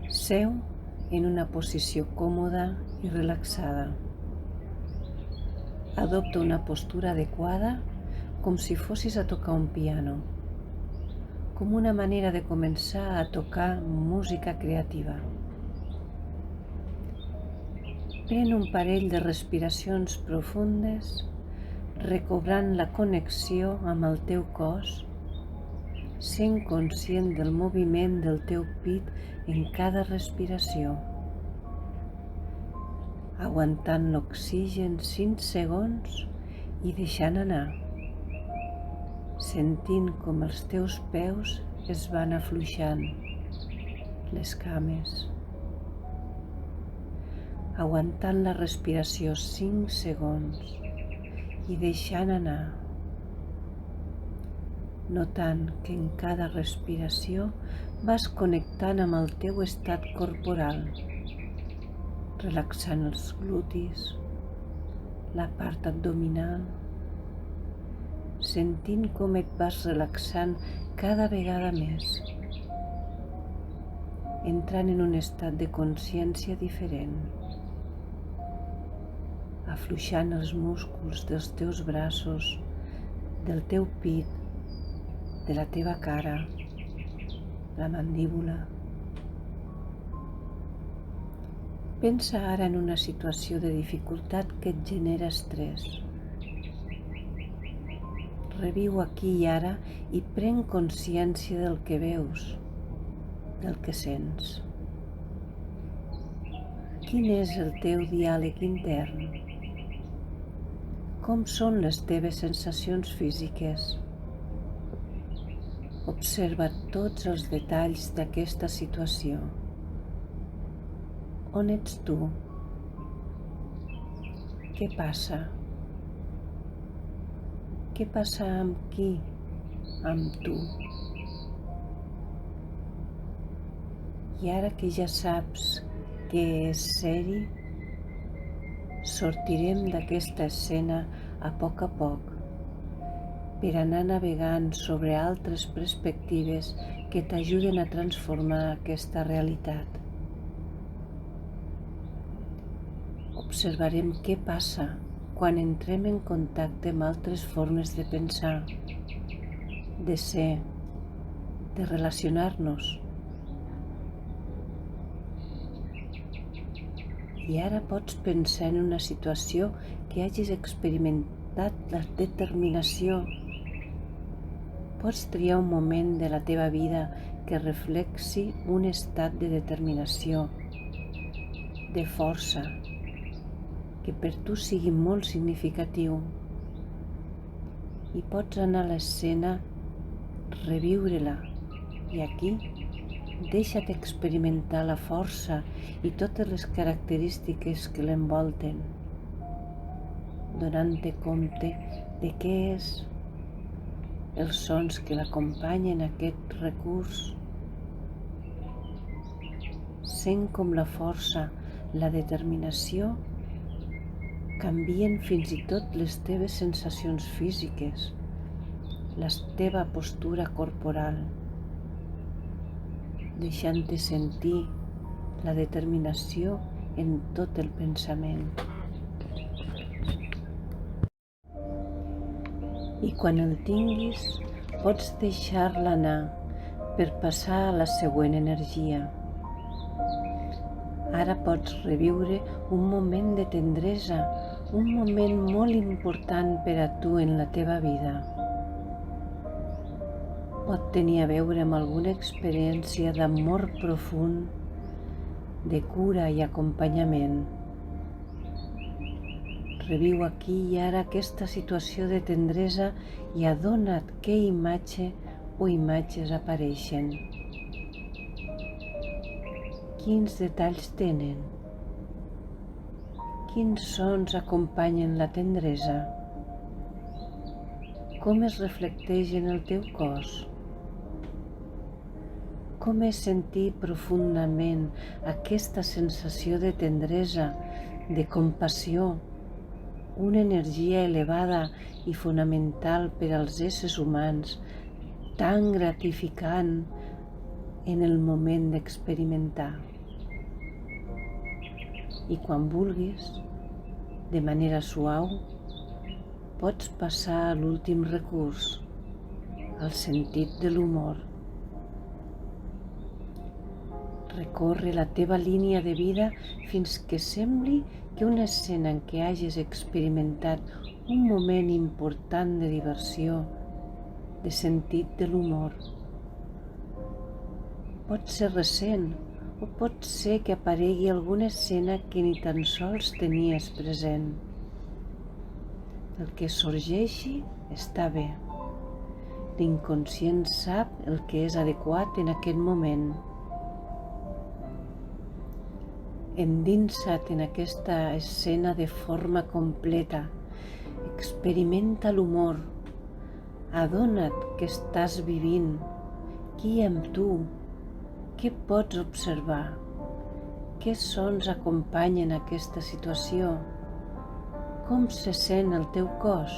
Seu en una posició còmoda i relaxada. Adopta una postura adequada com si fossis a tocar un piano, com una manera de començar a tocar música creativa. Pren un parell de respiracions profundes, recobrant la connexió amb el teu cos, sent conscient del moviment del teu pit en cada respiració, aguantant l'oxigen 5 segons i deixant anar, sentint com els teus peus es van afluixant, les cames, aguantant la respiració 5 segons i deixant anar, notant que en cada respiració vas connectant amb el teu estat corporal, relaxant els glutis, la part abdominal, sentint com et vas relaxant cada vegada més, entrant en un estat de consciència diferent, afluixant els músculs dels teus braços, del teu pit, de la teva cara, la mandíbula. Pensa ara en una situació de dificultat que et genera estrès. Reviu aquí i ara i pren consciència del que veus, del que sents. Quin és el teu diàleg intern? Com són les teves sensacions físiques? Observa tots els detalls d'aquesta situació. On ets tu? Què passa? Què passa amb qui? Amb tu. I ara que ja saps què és ser-hi, sortirem d'aquesta escena a poc, per anar navegant sobre altres perspectives que t'ajuden a transformar aquesta realitat. Observarem què passa quan entrem en contacte amb altres formes de pensar, de ser, de relacionar-nos. I ara pots pensar en una situació que hagis experimentat la determinació. Pots triar un moment de la teva vida que reflexi un estat de determinació, de força, que per tu sigui molt significatiu. I pots anar a l'escena, reviure-la, i aquí deixa't experimentar la força i totes les característiques que l'envolten, donant-te compte de què és, els sons que l'acompanyen aquest recurs. Sent com la força, la determinació canvien fins i tot les teves sensacions físiques, la teva postura corporal, deixant-te sentir la determinació en tot el pensament. I quan el tinguis, pots deixar-la anar per passar a la següent energia. Ara pots reviure un moment de tendresa, un moment molt important per a tu en la teva vida. Pot tenir a veure amb alguna experiència d'amor profund, de cura i acompanyament. Reviu aquí i ara aquesta situació de tendresa i adona't què imatge o imatges apareixen. Quins detalls tenen? Quins sons acompanyen la tendresa? Com es reflecteix en el teu cos? Com és sentir profundament aquesta sensació de tendresa, de compassió, una energia elevada i fonamental per als éssers humans, tan gratificant en el moment d'experimentar. I quan vulguis, de manera suau, pots passar a l'últim recurs, al sentit de l'humor. Recorre la teva línia de vida fins que sembli que una escena en què hagis experimentat un moment important de diversió, de sentit de l'humor. Pot ser recent o pot ser que aparegui alguna escena que ni tan sols tenies present. El que sorgeixi està bé. L'inconscient sap el que és adequat en aquest moment. Endinsa't en aquesta escena de forma completa. Experimenta l'humor. Adona't que estàs vivint. Qui hi ha amb tu? Què pots observar? Què sons acompanyen aquesta situació? Com se sent el teu cos?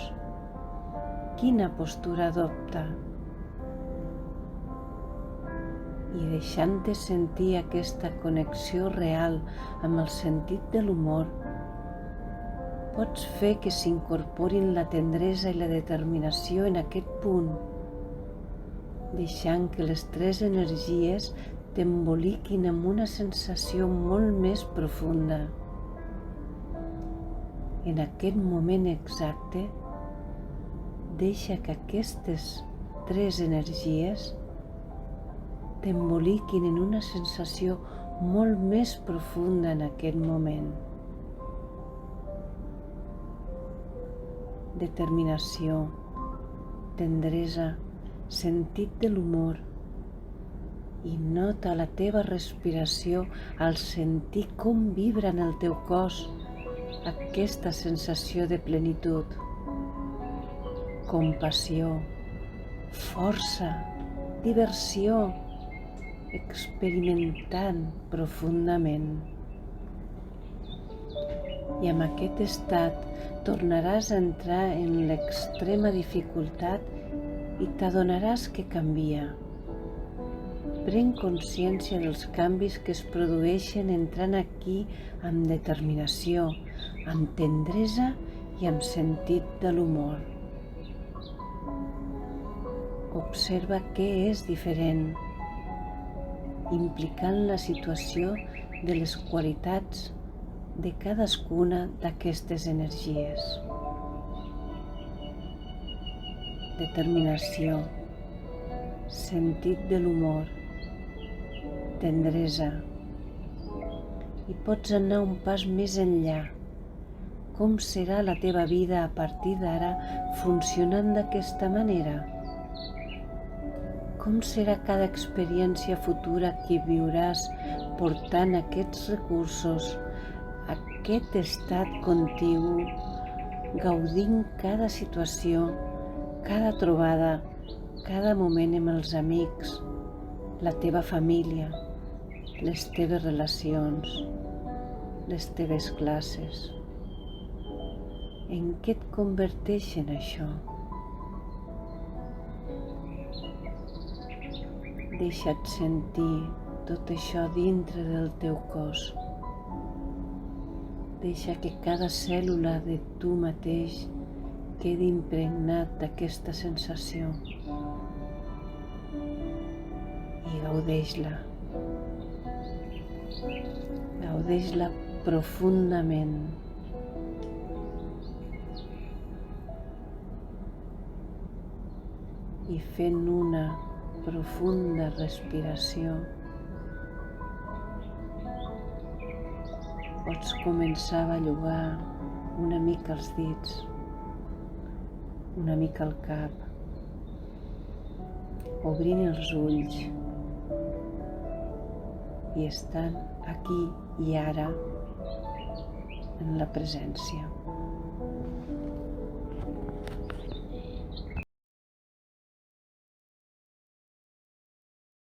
Quina postura adopta? I deixant-te sentir aquesta connexió real amb el sentit de l'humor, pots fer que s'incorporin la tendresa i la determinació en aquest punt, deixant que les tres energies t'emboliquin amb una sensació molt més profunda. En aquest moment exacte, deixa que aquestes tres energies t'emboliquin en una sensació molt més profunda en aquest moment. Determinació, tendresa, sentit de l'humor, i nota la teva respiració al sentir com vibra en el teu cos aquesta sensació de plenitud, compassió, força, diversió, experimentant profundament. I amb aquest estat tornaràs a entrar en l'extrema dificultat i t'adonaràs que canvia. Pren consciència dels canvis que es produeixen entrant aquí amb determinació, amb tendresa i amb sentit de l'humor. Observa què és diferent, implicant la situació de les qualitats de cadascuna d'aquestes energies. Determinació, sentit de l'humor, tendresa. I pots anar un pas més enllà. Com serà la teva vida a partir d'ara funcionant d'aquesta manera? Com serà cada experiència futura que viuràs portant aquests recursos, aquest estat contigu, gaudint cada situació, cada trobada, cada moment amb els amics, la teva família, les teves relacions, les teves classes? En què et converteixen això? Deixa't sentir tot això dintre del teu cos. Deixa que cada cèl·lula de tu mateix quedi impregnat d'aquesta sensació i gaudeix-la. Gaudeix-la profundament. I fent una profunda respiració, pots començar a bellugar una mica els dits, una mica el cap, obrint els ulls i estant aquí i ara en la presència.